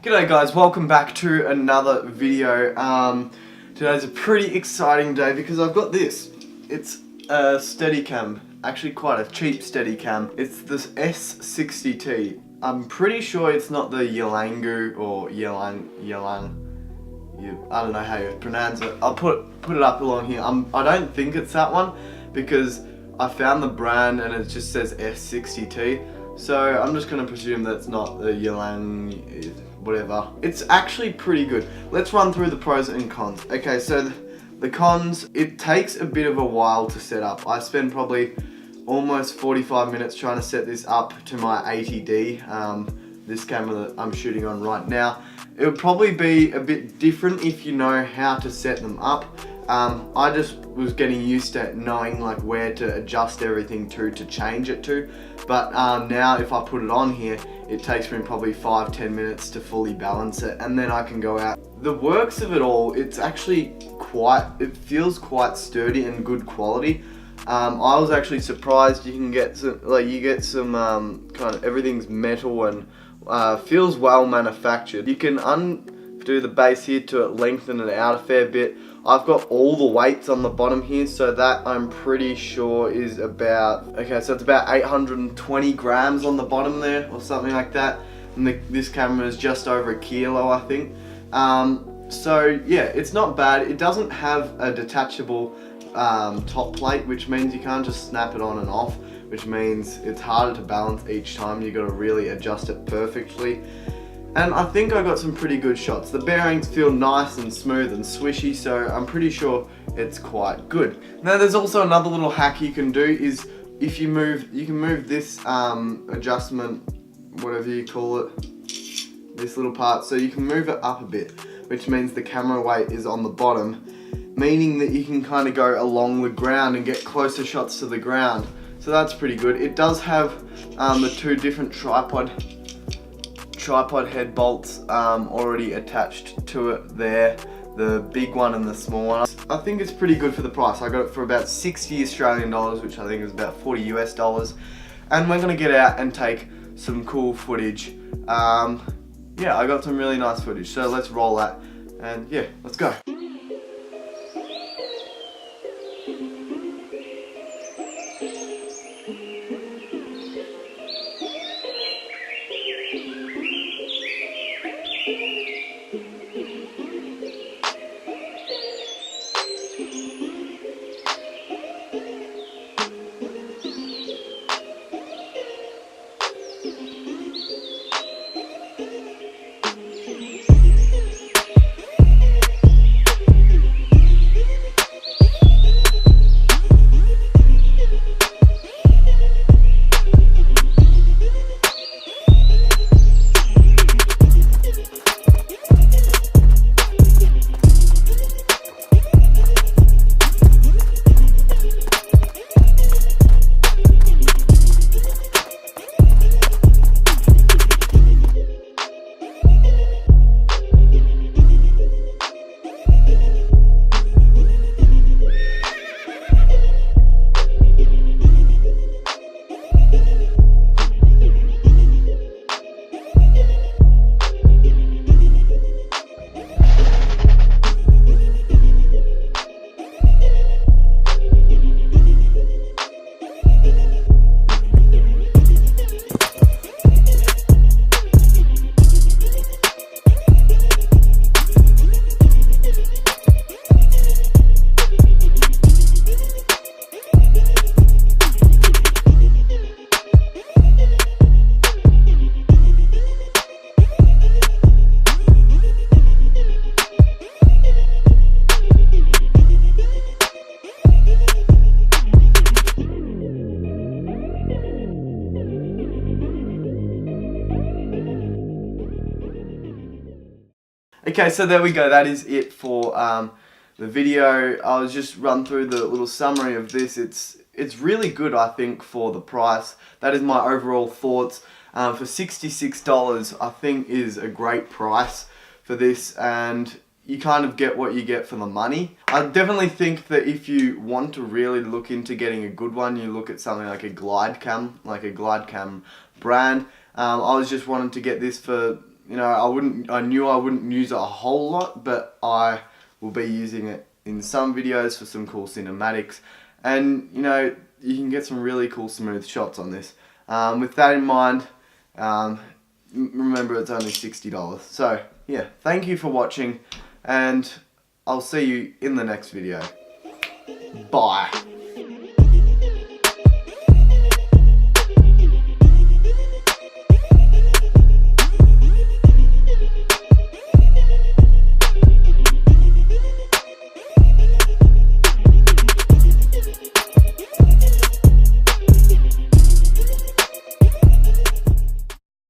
G'day guys, welcome back to another video. Today's a pretty exciting day because I've got this. It's a Steadicam, actually quite a cheap Steadicam. It's this S60T. I'm pretty sure it's not the Yalangu or Yalang. I don't know how you pronounce it. I'll put it up along here. I don't think it's that one because I found the brand and it just says S60T. So I'm just going to presume that's not the Yalang, whatever. It's actually pretty good. Let's run through the pros and cons. Okay, so the cons, it takes a bit of a while to set up. I spend probably almost 45 minutes trying to set this up to my 80D, this camera that I'm shooting on right now. It would probably be a bit different if you know how to set them up. I just was getting used to knowing like where to adjust everything to change it to. But now if I put it on here, it takes me probably 5-10 minutes to fully balance it, and then I can go out. The works of it all, it's actually it feels quite sturdy and good quality. I was actually surprised you can get some, kind of everything's metal and feels well manufactured. You can undo the base here to lengthen it out a fair bit. I've got all the weights on the bottom here, so that I'm pretty sure is about, okay, so it's about 820 grams on the bottom there, or something like that. And this camera is just over 1 kilo, I think. So yeah, it's not bad. It doesn't have a detachable top plate, which means you can't just snap it on and off, which means it's harder to balance each time. You've got to really adjust it perfectly. And I think I got some pretty good shots. The bearings feel nice and smooth and swishy, so I'm pretty sure it's quite good. Now there's also another little hack you can do is if you can move this adjustment, whatever you call it, this little part, so you can move it up a bit, which means the camera weight is on the bottom, meaning that you can kind of go along the ground and get closer shots to the ground. So that's pretty good. It does have the two different tripod head bolts already attached to it there, the big one and the small one. I think it's pretty good for the price. I got it for about 60 Australian dollars, which I think is about 40 US dollars. And we're gonna get out and take some cool footage. Yeah, I got some really nice footage, so let's roll that. And yeah, let's go. Okay, so there we go. That is it for the video. I'll just run through the little summary of this. It's really good, I think, for the price. That is my overall thoughts. For $66, I think is a great price for this, and you kind of get what you get for the money. I definitely think that if you want to really look into getting a good one, you look at something like a glide cam brand. I was just wanting to get this for you know, I knew I wouldn't use it a whole lot, but I will be using it in some videos for some cool cinematics, and you know, you can get some really cool smooth shots on this. With that in mind, remember it's only $60. So yeah, thank you for watching, and I'll see you in the next video. Bye.